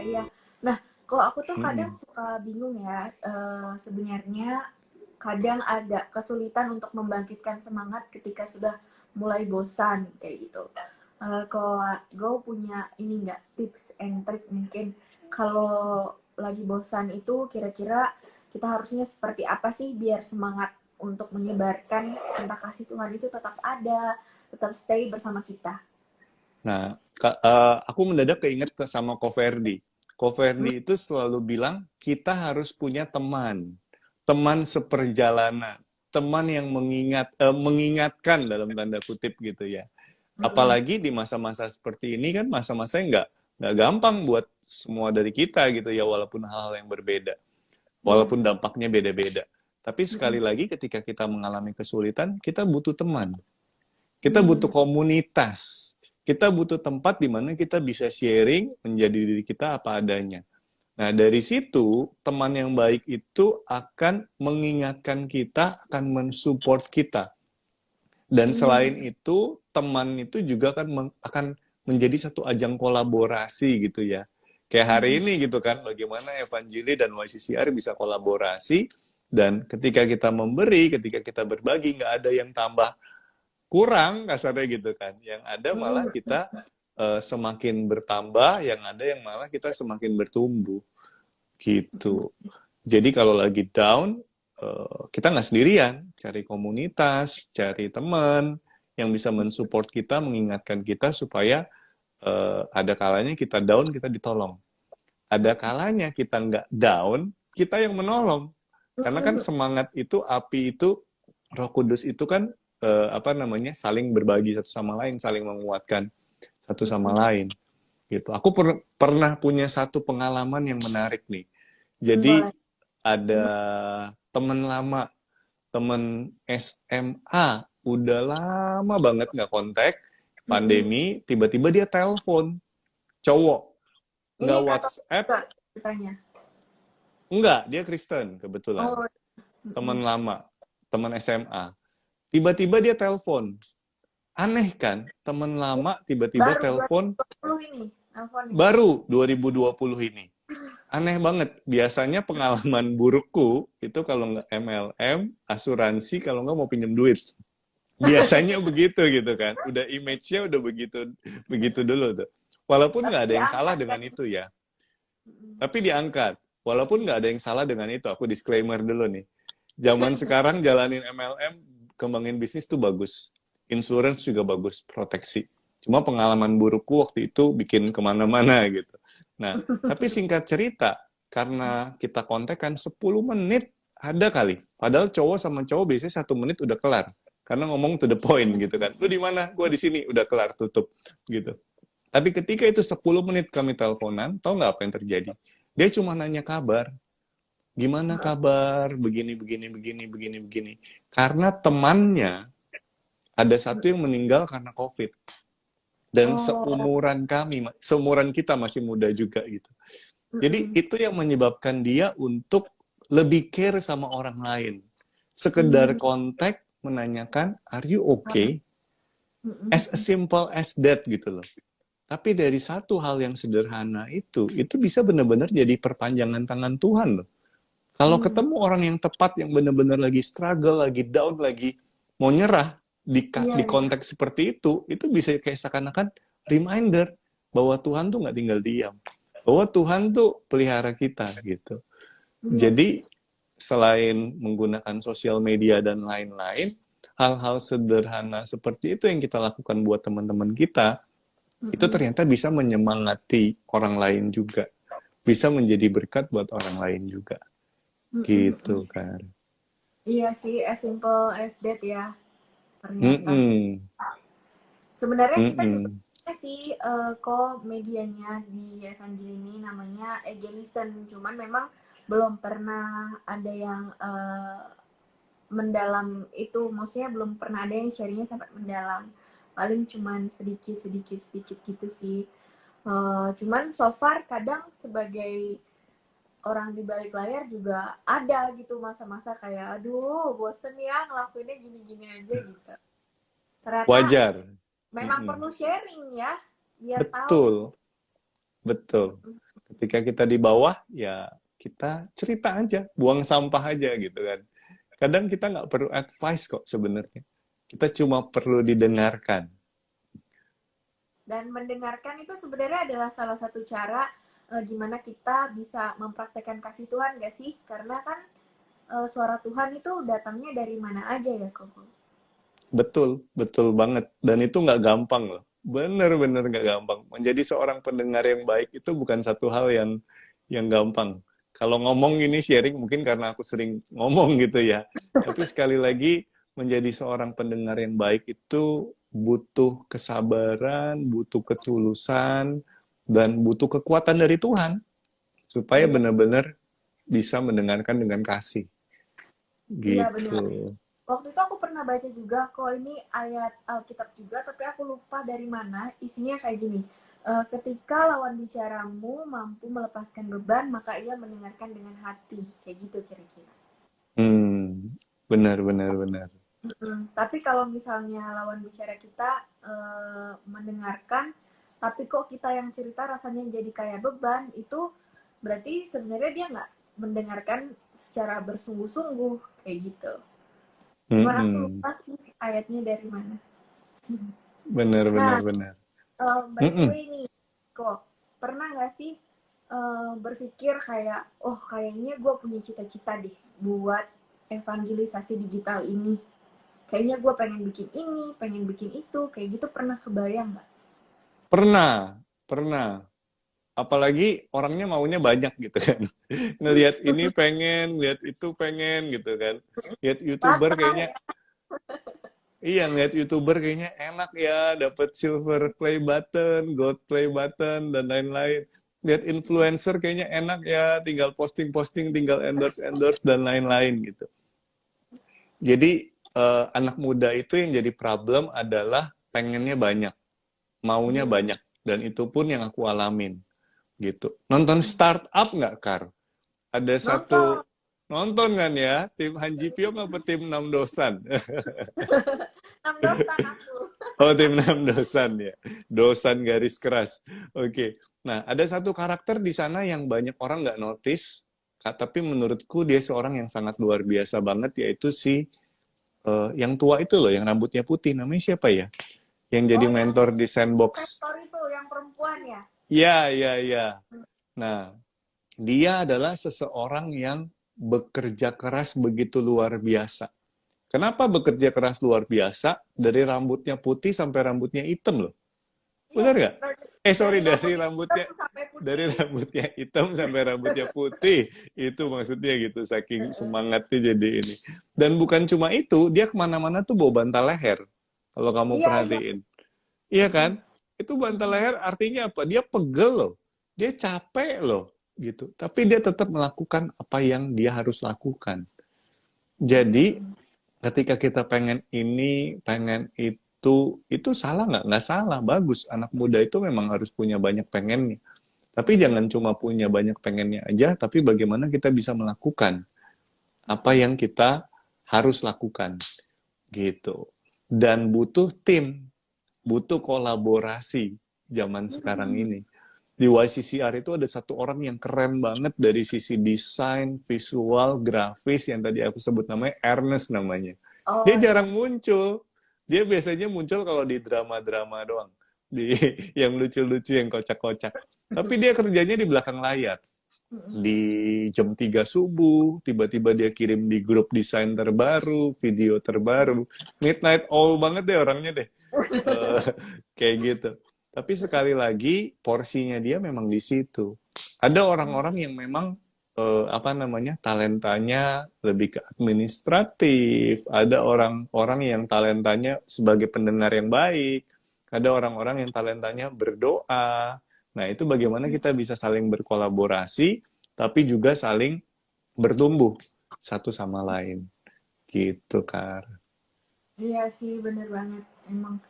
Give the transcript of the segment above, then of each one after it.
iya. Nah, kok aku tuh kadang Mm-mm. suka bingung ya, sebenarnya kadang ada kesulitan untuk membangkitkan semangat ketika sudah mulai bosan kayak gitu. Kalau gue punya ini nggak tips and trick mungkin kalau lagi bosan itu kira-kira kita harusnya seperti apa sih biar semangat untuk menyebarkan cinta kasih Tuhan itu tetap ada, tetap stay bersama kita. Nah, aku mendadak keinget sama Ko Verdi. Ko Hmm, Verdi itu selalu bilang, kita harus punya teman. Teman seperjalanan. Teman yang mengingatkan dalam tanda kutip gitu ya. mm-mm, Apalagi di masa-masa seperti ini kan masa-masa yang nggak gampang buat semua dari kita gitu ya, walaupun hal-hal yang berbeda. iya, Walaupun dampaknya beda-beda. Tapi sekali mm-mm, lagi ketika kita mengalami kesulitan, kita butuh teman. Kita butuh mm, komunitas. Kita butuh tempat di mana kita bisa sharing menjadi diri kita apa adanya. Nah, dari situ teman yang baik itu akan mengingatkan kita, akan mensupport kita. Dan mm, selain itu, teman itu juga akan menjadi satu ajang kolaborasi gitu ya. Kayak hari mm, ini gitu kan, bagaimana Evangeli dan YCCR bisa kolaborasi, dan ketika kita memberi, ketika kita berbagi, nggak ada yang tambah kurang kasarnya gitu kan. Yang ada malah mm, kita semakin bertambah, yang ada yang malah kita semakin bertumbuh gitu. Jadi kalau lagi down, kita nggak sendirian, cari komunitas, cari teman yang bisa mensupport kita, mengingatkan kita supaya ada kalanya kita down, kita ditolong. Ada kalanya kita nggak down, kita yang menolong. Karena kan mm, semangat itu, api itu, Roh Kudus itu kan apa namanya, saling berbagi satu sama lain, saling menguatkan satu sama mm, lain. Gitu. Aku pernah punya satu pengalaman yang menarik nih. Jadi boleh. ada Gimana? temen lama, temen SMA, udah lama banget nggak kontak, Mm-mm. pandemi, tiba-tiba dia telepon, cowok, Ini nggak Katolik WhatsApp, juga ceritanya. nggak, dia Kristen kebetulan, Oh, temen mm-mm. lama, temen SMA. Tiba-tiba dia telepon, aneh kan, temen Ini lama tiba-tiba baru telepon 2020 ini teleponnya. baru 2020 ini. Aneh banget. Biasanya pengalaman burukku itu kalau nggak MLM, asuransi, kalau nggak mau pinjam duit. Biasanya begitu gitu kan. Udah image-nya udah begitu begitu dulu tuh. Walaupun Tapi nggak ada yang salah diangkat dengan kan. itu ya. Mm-mm. Tapi diangkat. Walaupun nggak ada yang salah dengan itu. Aku disclaimer dulu nih. Zaman Iya. sekarang jalanin MLM, kembangin bisnis tuh bagus. Insurance juga bagus, proteksi. Cuma pengalaman burukku waktu itu bikin kemana-mana gitu. Nah, tapi singkat cerita, karena kita kontak kan 10 menit ada kali. Padahal cowok sama cowok biasanya 1 menit udah kelar. Karena ngomong to the point gitu kan. Lu di mana? Gua di sini, udah kelar, tutup gitu. Tapi ketika itu 10 menit kami teleponan, tau nggak apa yang terjadi? Dia cuma nanya kabar. Gimana kabar? Begini, begini, begini, begini, begini. Karena temannya ada satu yang meninggal karena COVID. Dan Oh, seumuran kami, seumuran kita masih muda juga gitu. Jadi mm-mm. itu yang menyebabkan dia untuk lebih care sama orang lain. Sekedar Mm, kontak, menanyakan, are you okay? As a mm-mm. simple as that gitu loh. Tapi dari satu hal yang sederhana itu bisa benar-benar jadi perpanjangan tangan Tuhan loh. Kalau Mm. ketemu orang yang tepat, yang benar-benar lagi struggle, lagi down, lagi mau nyerah Iya, di iya. konteks seperti itu bisa kayak seakan-akan reminder bahwa Tuhan tuh nggak tinggal diam, bahwa Tuhan tuh pelihara kita gitu. Iya. Jadi selain menggunakan sosial media dan lain-lain, hal-hal sederhana seperti itu yang kita lakukan buat teman-teman kita, itu Mm-mm. ternyata bisa menyemangati orang lain juga, bisa menjadi berkat buat orang lain juga, Mm-mm. gitu kan. Iya sih, as simple as that ya, ternyata. Mm-mm. Sebenarnya kita juga Mm-mm. punya sih kok medianya di Evangel ini namanya Egenisen, cuman memang belum pernah ada yang mendalam itu, maksudnya belum pernah ada yang sharingnya sampai mendalam. Paling cuman sedikit sedikit sedikit gitu sih. Cuman so far kadang sebagai orang di balik layar juga ada gitu masa-masa kayak aduh bosen ya ngelakuinnya gini-gini aja gitu. Ternyata Wajar. memang Mm-mm. perlu sharing ya biar tahu Betul. betul. Ketika kita di bawah, ya kita cerita aja, buang sampah aja gitu kan. Kadang kita nggak perlu advice kok sebenarnya. Kita cuma perlu didengarkan. Dan mendengarkan itu sebenarnya adalah salah satu cara gimana kita bisa mempraktekkan kasih Tuhan gak sih? Karena kan suara Tuhan itu datangnya dari mana aja ya, Koko? Betul, betul banget. Dan itu nggak gampang loh. Bener-bener nggak gampang. Menjadi seorang pendengar yang baik itu bukan satu hal yang gampang. Kalau ngomong ini sharing mungkin karena aku sering ngomong gitu ya. Tapi sekali lagi menjadi seorang pendengar yang baik itu butuh kesabaran, butuh ketulusan, dan butuh kekuatan dari Tuhan supaya Iya, benar-benar bisa mendengarkan dengan kasih. iya benar. Gitu. Waktu itu aku pernah baca juga kok ini ayat Alkitab juga, tapi aku lupa dari mana. Isinya kayak gini. Ketika lawan bicaramu mampu melepaskan beban, maka ia mendengarkan dengan hati. Kayak gitu kira-kira. Benar, benar, benar. Tapi kalau misalnya lawan bicara kita mendengarkan, tapi kok kita yang cerita rasanya jadi kayak beban, itu berarti sebenarnya dia nggak mendengarkan secara bersungguh-sungguh kayak gitu. Cuman aku Mm-mm. lupa sih ayatnya dari mana. Benar, Nah, benar, benar. by the Mm-mm. way nih, kok pernah nggak sih berpikir kayak, oh kayaknya gue punya cita-cita deh buat evangelisasi digital ini. Kayaknya gue pengen bikin ini, pengen bikin itu, kayak gitu pernah kebayang nggak? Pernah, pernah. Apalagi orangnya maunya banyak gitu kan. Ngelihat ini pengen, lihat itu pengen gitu kan. Lihat YouTuber Pasrah kayaknya, ya. iya ngeliat YouTuber kayaknya enak ya, dapat silver play button, gold play button dan lain-lain. Lihat influencer kayaknya enak ya, tinggal posting-posting, tinggal endorse-endorse dan lain-lain gitu. Jadi anak muda itu yang jadi problem adalah pengennya banyak, maunya banyak, dan itu pun yang aku alamin gitu. Nonton startup nggak, Kar? Ada Nonton satu nonton kan ya, tim Han Ji Pyong apa tim Nam Dosan? 6 dosan aku. Oh, tim Nam Dosan ya, Dosan garis keras. Oke, nah ada satu karakter di sana yang banyak orang nggak notice, tapi menurutku dia seorang yang sangat luar biasa banget, yaitu si yang tua itu loh, yang rambutnya putih, namanya siapa ya? Yang jadi Oh yang mentor di Sandbox. investor itu, yang perempuan ya? Ya, ya, ya. Nah, dia adalah seseorang yang bekerja keras begitu luar biasa. Kenapa bekerja keras luar biasa? Dari rambutnya putih sampai rambutnya hitam loh. Iya, Benar nggak? Sorry, dari dari rambutnya hitam rambutnya sampai dari putih. rambutnya hitam sampai rambutnya putih. Itu maksudnya gitu, saking semangatnya jadi ini. Dan bukan cuma itu, dia kemana-mana tuh bawa bantal leher. Kalau kamu Iya, iya. perhatiin. Iya kan? Itu bantal leher artinya apa? Dia pegel loh. Dia capek loh. Gitu. Tapi dia tetap melakukan apa yang dia harus lakukan. Jadi ketika kita pengen ini, pengen itu salah nggak? Nggak salah, bagus. Anak muda itu memang harus punya banyak pengennya. Tapi jangan cuma punya banyak pengennya aja, tapi bagaimana kita bisa melakukan apa yang kita harus lakukan, gitu. Dan butuh tim, butuh kolaborasi zaman sekarang ini. Di YCCR itu ada satu orang yang keren banget dari sisi desain, visual, grafis yang tadi aku sebut namanya Ernest namanya. Dia Oh jarang ya. muncul. Dia biasanya muncul kalau di drama-drama doang. Di yang lucu-lucu, yang kocak-kocak. Tapi dia kerjanya di belakang layar. Di jam 3 subuh, tiba-tiba dia kirim di grup desain terbaru, video terbaru. Midnight owl banget deh orangnya deh. Eh, kayak gitu. Tapi sekali lagi porsinya dia memang di situ. Ada orang-orang yang memang apa namanya talentanya lebih ke administratif. Ada orang-orang yang talentanya sebagai pendengar yang baik. Ada orang-orang yang talentanya berdoa. Nah itu bagaimana kita bisa saling berkolaborasi, tapi juga saling bertumbuh satu sama lain. Gitu, Kar. Iya sih, bener banget. Emang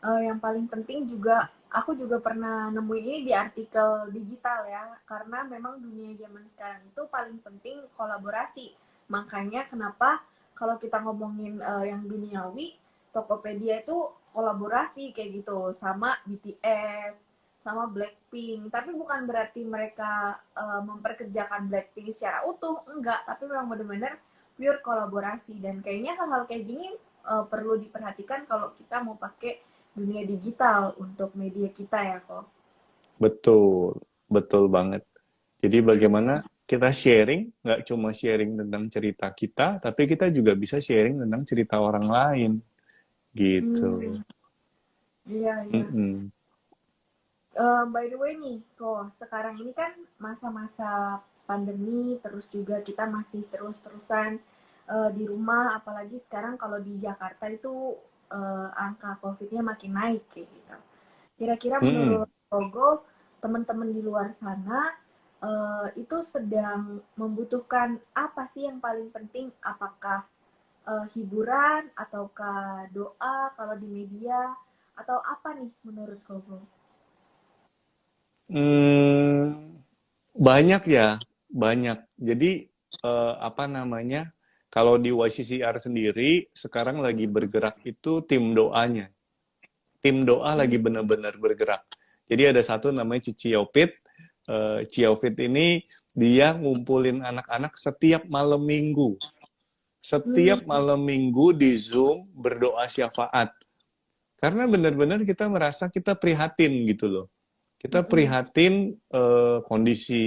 yang paling penting juga, aku juga pernah nemuin ini di artikel digital ya, karena memang dunia zaman sekarang itu paling penting kolaborasi. Makanya kenapa kalau kita ngomongin yang duniawi, Tokopedia itu kolaborasi kayak gitu sama BTS, sama Blackpink. Tapi bukan berarti mereka memperkerjakan Blackpink secara utuh, enggak. Tapi memang benar-benar pure kolaborasi. Dan kayaknya hal-hal kayak gini perlu diperhatikan kalau kita mau pakai dunia digital untuk media kita ya kok. Betul, betul banget. Jadi bagaimana kita sharing, nggak cuma sharing tentang cerita kita, tapi kita juga bisa sharing tentang cerita orang lain, gitu. Hmm, iya, iya. Mm-mm. By the way nih, kok sekarang ini kan masa-masa pandemi, terus juga kita masih terus-terusan di rumah, apalagi sekarang kalau di Jakarta itu angka COVID-nya makin naik kayak gitu. Kira-kira Mm-mm. menurut Togo, teman-teman di luar sana itu sedang membutuhkan apa sih yang paling penting? Apakah hiburan ataukah doa kalau di media atau apa nih menurut Togo? Hmm, banyak ya, banyak. Jadi apa namanya? Kalau di YCCR sendiri sekarang lagi bergerak itu tim doanya. Tim doa lagi benar-benar bergerak. Jadi ada satu namanya Cici Ciopit. Ciopit ini dia ngumpulin anak-anak setiap malam minggu. Hmm, Setiap malam minggu di Zoom berdoa syafaat. Karena benar-benar kita merasa kita prihatin gitu loh. Kita mm-mm. prihatin kondisi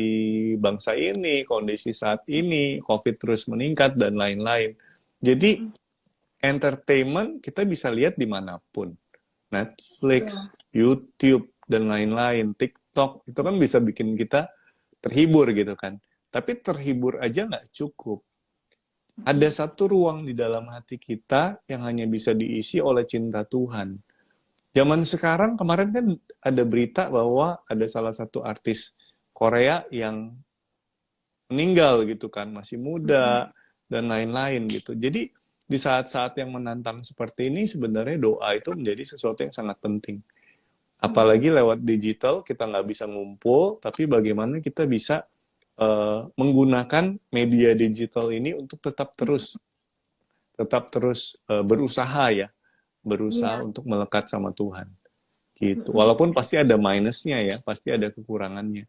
bangsa ini, kondisi saat ini, COVID terus meningkat, dan lain-lain. Jadi, Mm-mm. entertainment kita bisa lihat dimanapun. Netflix, Iya. YouTube, dan lain-lain. TikTok, itu kan bisa bikin kita terhibur gitu kan. Tapi terhibur aja nggak cukup. Ada Mm-mm. satu ruang di dalam hati kita yang hanya bisa diisi oleh cinta Tuhan. Zaman sekarang kemarin kan ada berita bahwa ada salah satu artis Korea yang meninggal gitu kan, masih Mm-mm. muda dan lain-lain gitu. Jadi di saat-saat yang menantang seperti ini sebenarnya doa itu menjadi sesuatu yang sangat penting. Mm-mm. Apalagi lewat digital kita nggak bisa ngumpul, tapi bagaimana kita bisa menggunakan media digital ini untuk tetap terus berusaha ya, berusaha Iya. untuk melekat sama Tuhan. Gitu. Mm-mm. Walaupun pasti ada minusnya ya, pasti ada kekurangannya.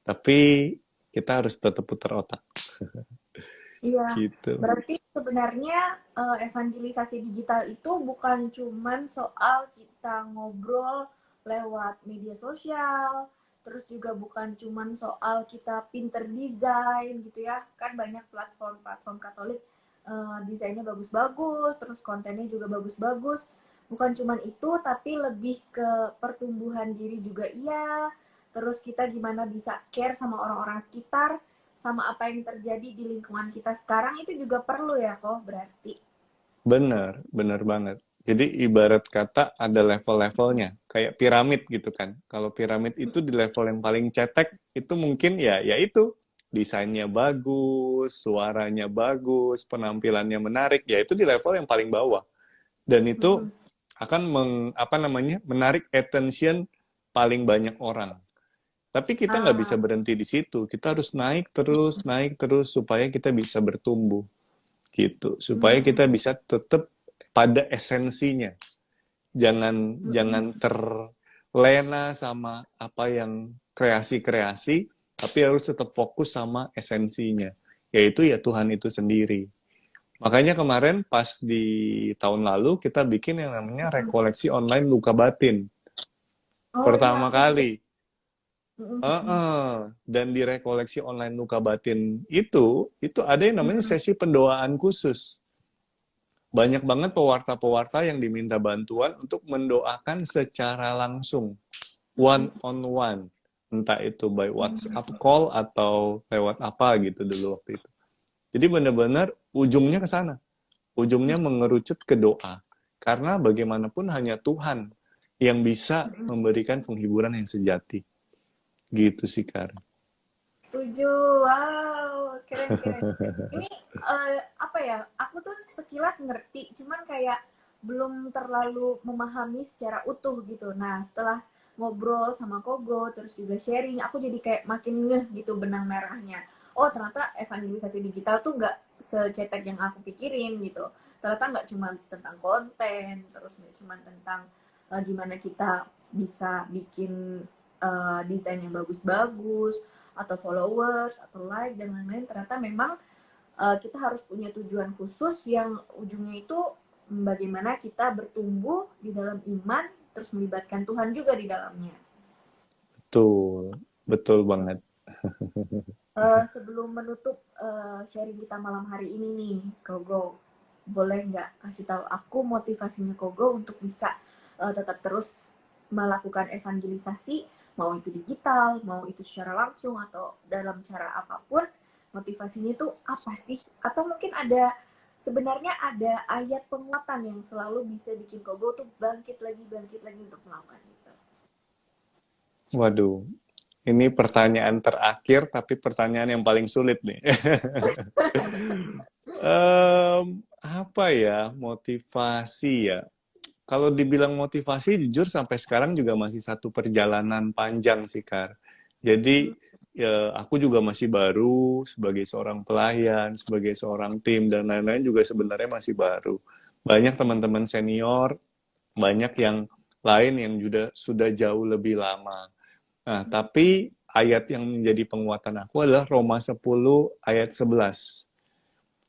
Tapi kita harus tetap putar otak. Iya. Gitu. Berarti sebenarnya evangelisasi digital itu bukan cuman soal kita ngobrol lewat media sosial, terus juga bukan cuman soal kita pinter desain gitu ya. Kan banyak platform-platform Katolik desainnya bagus-bagus, terus kontennya juga bagus-bagus. Bukan cuman itu, tapi lebih ke pertumbuhan diri juga iya. Terus kita gimana bisa care sama orang-orang sekitar, sama apa yang terjadi di lingkungan kita sekarang itu juga perlu ya kok berarti. Benar, benar banget. Jadi ibarat kata ada level-levelnya, kayak piramid gitu kan. Kalau piramid itu di level yang paling cetek, itu mungkin ya itu desainnya bagus, suaranya bagus, penampilannya menarik, ya itu di level yang paling bawah. Dan itu Mm-mm. akan apa namanya, menarik attention paling banyak orang. Tapi kita nggak bisa Ah, berhenti di situ. Kita harus naik terus supaya kita bisa bertumbuh gitu. Supaya kita mm, bisa tetap pada esensinya. Jangan mm-mm. jangan terlena sama apa yang kreasi-kreasi, tapi harus tetap fokus sama esensinya, yaitu ya Tuhan itu sendiri. Makanya kemarin pas di tahun lalu kita bikin yang namanya rekoleksi online luka batin. Oh iya Pertama aku juga. kali. Mm-mm. Dan di rekoleksi online luka batin itu ada yang namanya Mm-mm. sesi pendoaan khusus. Banyak banget pewarta-pewarta yang diminta bantuan untuk mendoakan secara langsung, one on one. Entah itu by WhatsApp call atau lewat apa gitu dulu waktu itu. Jadi benar-benar ujungnya ke sana. Ujungnya mengerucut ke doa. Karena bagaimanapun hanya Tuhan yang bisa memberikan penghiburan yang sejati. Gitu sih, Kar. Setuju. Wow, keren keren. Ini apa ya? Aku tuh sekilas ngerti, cuman kayak belum terlalu memahami secara utuh gitu. Nah, setelah ngobrol sama Kogo, terus juga sharing, aku jadi kayak makin ngeh gitu benang merahnya. Oh, ternyata evangelisasi digital tuh nggak secetek yang aku pikirin gitu. Ternyata nggak cuma tentang konten, terus nggak cuma tentang gimana kita bisa bikin desain yang bagus-bagus atau followers atau like dan lain-lain, ternyata memang kita harus punya tujuan khusus yang ujungnya itu bagaimana kita bertumbuh di dalam iman terus melibatkan Tuhan juga di dalamnya. Betul, betul banget. Sebelum menutup sharing kita malam hari ini nih, Kogo, boleh nggak kasih tahu aku motivasinya Kogo untuk bisa tetap terus melakukan evangelisasi, mau itu digital, mau itu secara langsung atau dalam cara apapun, motivasinya itu apa sih? Atau mungkin sebenarnya ada ayat penguatan yang selalu bisa bikin Kogo tuh bangkit lagi untuk melakukan itu. Waduh, ini pertanyaan terakhir, tapi pertanyaan yang paling sulit nih. Apa ya, motivasi ya? Kalau dibilang motivasi, jujur sampai sekarang juga masih satu perjalanan panjang sih, Kar. Jadi, ya, aku juga masih baru sebagai seorang pelayan, sebagai seorang tim, dan lain-lain juga sebenarnya masih baru. Banyak teman-teman senior, banyak yang lain yang sudah jauh lebih lama. Nah, tapi ayat yang menjadi penguatan aku adalah Roma 10 ayat 11.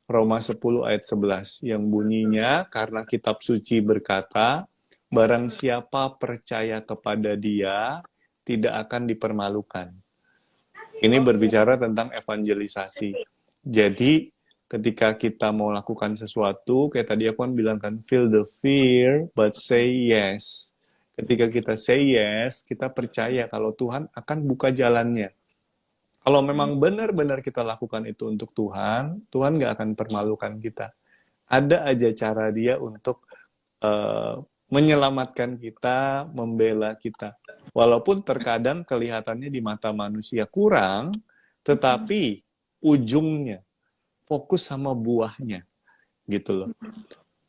Roma 10 ayat 11 yang bunyinya karena kitab suci berkata, barang siapa percaya kepada Dia tidak akan dipermalukan. Ini Oke. berbicara tentang evangelisasi. Jadi ketika kita mau lakukan sesuatu, kayak tadi aku kan bilang kan, feel the fear but say yes. Ketika kita say yes, kita percaya kalau Tuhan akan buka jalannya. Kalau memang benar-benar kita lakukan itu untuk Tuhan, Tuhan nggak akan permalukan kita. Ada aja cara Dia untuk menyelamatkan kita, membela kita. Walaupun terkadang kelihatannya di mata manusia kurang, tetapi ujungnya fokus sama buahnya, gitu loh.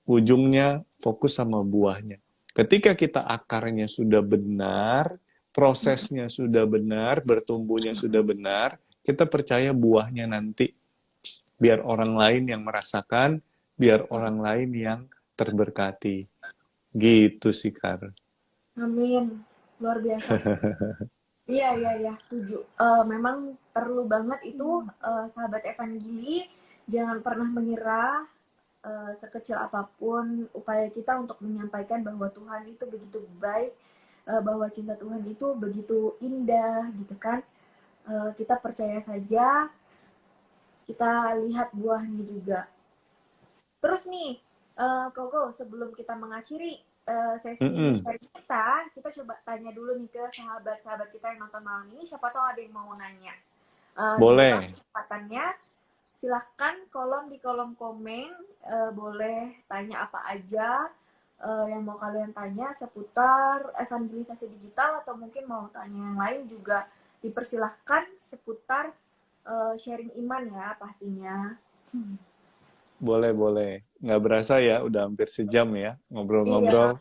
Ujungnya fokus sama buahnya. Ketika kita akarnya sudah benar, prosesnya sudah benar, bertumbuhnya sudah benar, kita percaya buahnya nanti biar orang lain yang merasakan, biar orang lain yang terberkati. Gitu sih, Kar. Amin, luar biasa. Iya, iya, iya, setuju. Memang perlu banget itu sahabat Evangeli, jangan pernah menyerah sekecil apapun upaya kita untuk menyampaikan bahwa Tuhan itu begitu baik, bahwa cinta Tuhan itu begitu indah, gitu kan. Kita percaya saja, kita lihat buahnya juga. Terus nih, Koko, sebelum kita mengakhiri sesi Mm-mm. sharing kita coba tanya dulu nih ke sahabat-sahabat kita yang nonton malam ini, siapa tahu ada yang mau nanya. Dibuka Boleh. kesempatannya, silahkan di kolom komen, boleh tanya apa aja yang mau kalian tanya seputar evangelisasi digital atau mungkin mau tanya yang lain juga dipersilahkan seputar sharing iman ya pastinya. Boleh, boleh. Nggak berasa ya, udah hampir sejam ya Iya, ngobrol-ngobrol.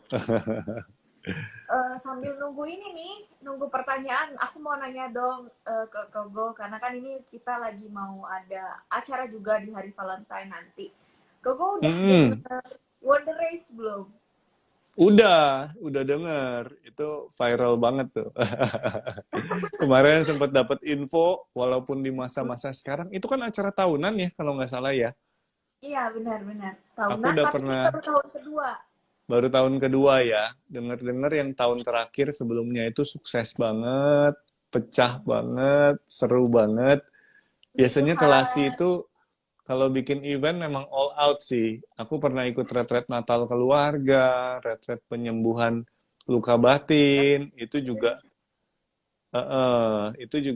sambil nunggu ini nih, nunggu pertanyaan, aku mau nanya dong ke Kogo, karena kan ini kita lagi mau ada acara juga di hari Valentine nanti. Kogo udah Mm-mm. denger Wonder Race belum? Udah denger. Itu viral banget tuh. Kemarin sempat dapat info, walaupun di masa-masa sekarang, itu kan acara tahunan ya, kalau nggak salah ya. Iya, benar-benar. Aku Tahunan, udah tapi ini pernah, baru tahun kedua. baru tahun kedua ya, denger-denger yang tahun terakhir sebelumnya itu sukses banget, pecah banget, seru banget. Puji Biasanya Kelasi Tuhan. itu kalau bikin event memang all out sih. Aku pernah ikut retret Natal keluarga, retret penyembuhan luka batin, itu juga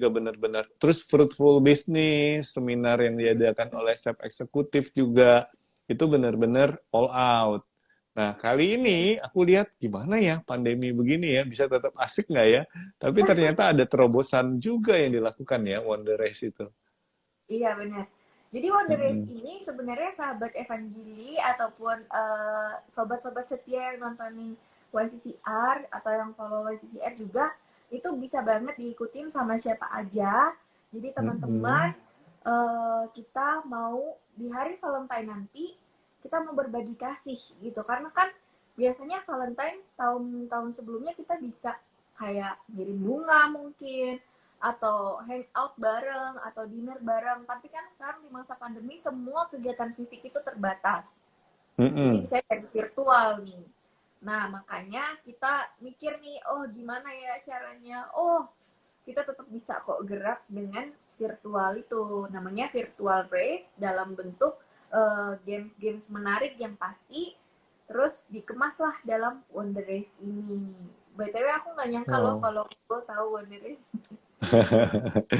benar-benar. Terus fruitful business, seminar yang diadakan oleh chef eksekutif juga, itu benar-benar all out. Nah, kali ini aku lihat gimana ya pandemi begini ya, bisa tetap asik nggak ya? Tapi ternyata ada terobosan juga yang dilakukan ya, Wonder Race itu. Iya, benar. Jadi Wonder Race Mm-mm. ini sebenarnya sahabat Evangeli ataupun sobat-sobat setia yang nontonin YCCR atau yang follow YCCR juga itu bisa banget diikutin sama siapa aja. Jadi teman-teman Mm-mm. kita mau di hari Valentine nanti kita mau berbagi kasih gitu karena kan biasanya Valentine tahun-tahun sebelumnya kita bisa kayak ngirim bunga mungkin, atau hangout bareng, atau dinner bareng. Tapi kan sekarang di masa pandemi semua kegiatan fisik itu terbatas. Jadi Mm-mm. bisa dari virtual nih. Nah, makanya kita mikir nih, oh gimana ya caranya? Oh, kita tetap bisa kok gerak dengan virtual itu. Namanya virtual race dalam bentuk games-games menarik yang pasti terus dikemaslah dalam Wonder Race ini. BTW aku nggak nyangka loh Oh. kalau lo tahu Wonder Race.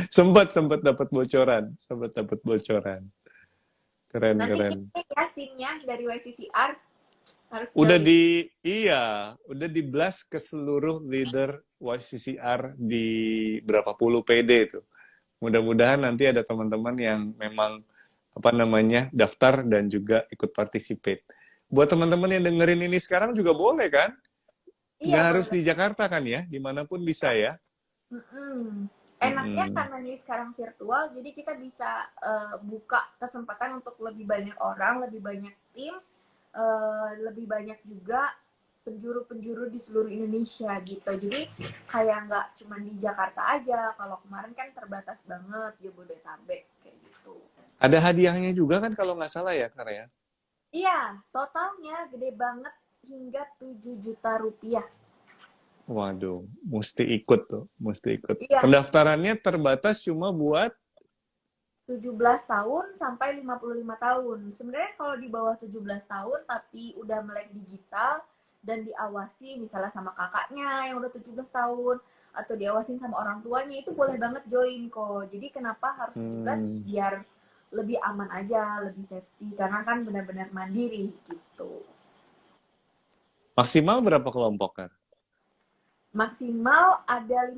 sempat sempat dapat bocoran. Keren Nanti keren. kita ya timnya dari YCCR harus Udah join. udah di blast ke seluruh leader YCCR di berapa puluh PD itu. Mudah-mudahan nanti ada teman-teman yang memang apa namanya daftar dan juga ikut participate. Buat teman-teman yang dengerin ini sekarang juga boleh kan? Iya Nggak harus boleh. di Jakarta kan ya? Dimanapun bisa ya. Mm-mm. Enaknya Mm-mm. karena ini sekarang virtual, jadi kita bisa buka kesempatan untuk lebih banyak orang, lebih banyak tim, lebih banyak juga penjuru-penjuru di seluruh Indonesia gitu. Jadi kayak nggak cuma di Jakarta aja. Kalau kemarin kan terbatas banget Jabodetabek kayak gitu. Ada hadiahnya juga kan kalau nggak salah ya, Karya? Iya, totalnya gede banget hingga 7 juta rupiah. Waduh, mesti ikut tuh, mesti ikut. Iya, Pendaftarannya terbatas cuma buat 17 tahun sampai 55 tahun. Sebenarnya kalau di bawah 17 tahun tapi udah melek digital dan diawasi misalnya sama kakaknya yang udah 17 tahun atau diawasin sama orang tuanya itu boleh banget join kok. Jadi kenapa harus 17? hmm, Biar lebih aman aja, lebih safety karena kan benar-benar mandiri gitu. maksimal berapa kelompok kan? Maksimal ada 50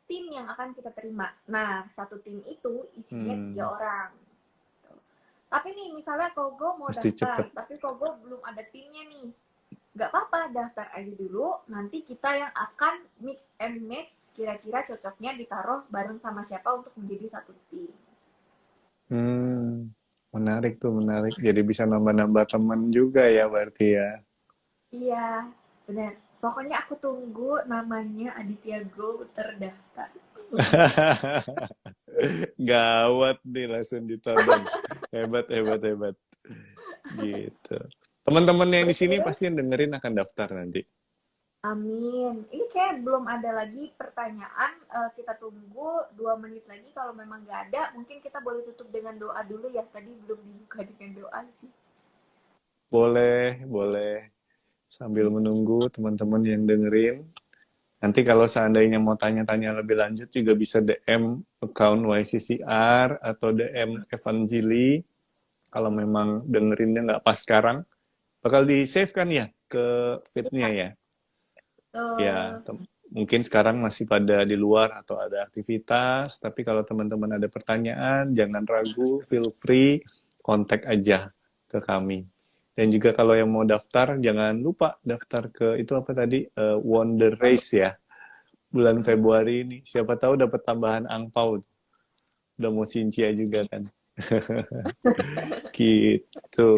tim yang akan kita terima. Nah, satu tim itu isinya 3 Hmm, orang. Tapi nih, misalnya Kogo mau mesti daftar, cepet. tapi Kogo belum ada timnya nih. Gak apa-apa, daftar aja dulu. Nanti kita yang akan mix and match, kira-kira cocoknya ditaruh bareng sama siapa untuk menjadi satu tim. Hmm, menarik tuh, menarik. Jadi bisa nambah-nambah teman juga ya berarti ya. Iya, benar. Pokoknya aku tunggu namanya Aditya Go terdaftar. Gawat nih langsung ditodong. Hebat, hebat, hebat. Gitu. Teman-teman yang di sini BTW, pasti yang dengerin akan daftar nanti. amin. Ini kayak belum ada lagi pertanyaan. Kita tunggu 2 menit lagi. Kalau memang nggak ada, mungkin kita boleh tutup dengan doa dulu ya. Tadi belum dibuka dengan doa sih. Boleh, boleh. Sambil menunggu teman-teman yang dengerin. Nanti kalau seandainya mau tanya-tanya lebih lanjut juga bisa DM account YCCR atau DM Evangeli. Kalau memang dengerinnya nggak pas sekarang, bakal di-save kan ya ke feed-nya Iya, ya. Ya, betul. mungkin sekarang masih pada di luar atau ada aktivitas, tapi kalau teman-teman ada pertanyaan, jangan ragu, feel free, kontak aja ke kami. Dan juga kalau yang mau daftar, jangan lupa daftar ke itu apa tadi, Wonder Race ya, bulan Februari ini. Siapa tahu dapat tambahan angpau. Udah mau Cincia juga kan. Gitu.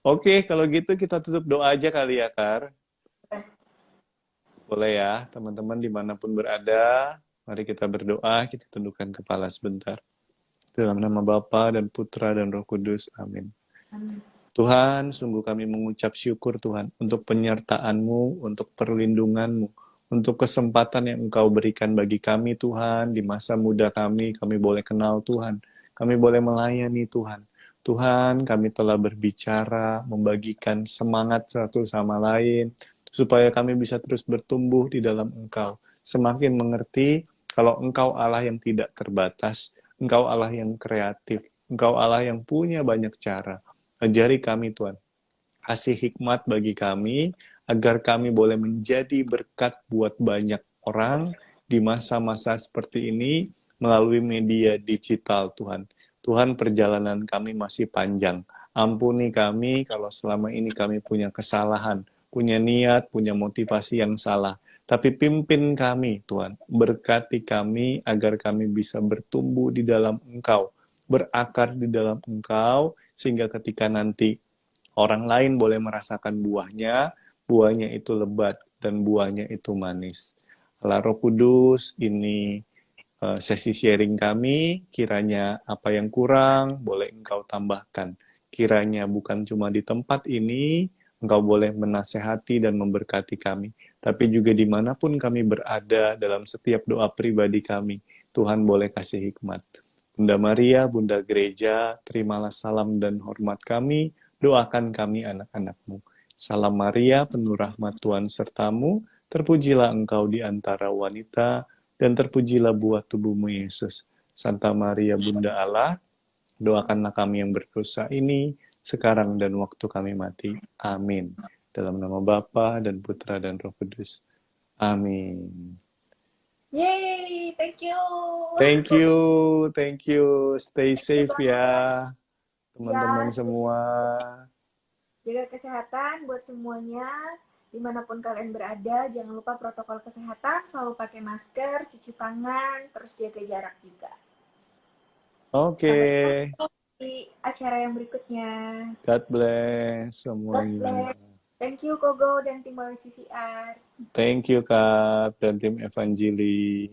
Oke, kalau gitu kita tutup doa aja kali ya, Kar. Boleh ya, teman-teman dimanapun berada, mari kita berdoa, kita tundukkan kepala sebentar. Dalam nama Bapa dan Putra dan Roh Kudus, amin. Amin. Tuhan, sungguh kami mengucap syukur Tuhan untuk penyertaan-Mu, untuk perlindungan-Mu, untuk kesempatan yang Engkau berikan bagi kami Tuhan, di masa muda kami boleh kenal Tuhan, kami boleh melayani Tuhan. Tuhan, kami telah berbicara, membagikan semangat satu sama lain, supaya kami bisa terus bertumbuh di dalam Engkau. Semakin mengerti kalau Engkau Allah yang tidak terbatas, Engkau Allah yang kreatif, Engkau Allah yang punya banyak cara. Ajari kami Tuhan, kasih hikmat bagi kami, agar kami boleh menjadi berkat buat banyak orang di masa-masa seperti ini melalui media digital Tuhan. Tuhan, perjalanan kami masih panjang. Ampuni kami kalau selama ini kami punya kesalahan, punya niat, punya motivasi yang salah. Tapi pimpin kami Tuhan, berkati kami agar kami bisa bertumbuh di dalam Engkau, berakar di dalam Engkau, sehingga ketika nanti orang lain boleh merasakan buahnya, buahnya itu lebat dan buahnya itu manis. Allah Roh Kudus, ini sesi sharing kami, kiranya apa yang kurang boleh Engkau tambahkan. Kiranya bukan cuma di tempat ini, Engkau boleh menasehati dan memberkati kami, tapi juga dimanapun kami berada dalam setiap doa pribadi kami, Tuhan boleh kasih hikmat. Bunda Maria, Bunda Gereja, terimalah salam dan hormat kami, doakan kami anak-anak-Mu. Salam Maria, penuh rahmat Tuhan sertamu, terpujilah engkau di antara wanita, dan terpujilah buah tubuhmu Yesus. Santa Maria Bunda Allah, doakanlah kami yang berdosa ini, sekarang dan waktu kami mati. Amin. Dalam nama Bapa dan Putra dan Roh Kudus. Amin. Yeay, thank you. Thank you, thank you. Stay Thank you safe banget. ya, teman-teman Ya, semua. jaga kesehatan buat semuanya. Dimanapun kalian berada, jangan lupa protokol kesehatan, selalu pakai masker, cuci tangan, terus jaga jarak juga. Oke, Sampai ketemu di acara yang berikutnya. God bless God semuanya. bless. Thank you Kogo dan tim CCR. Thank you Kak dan tim Evangeli.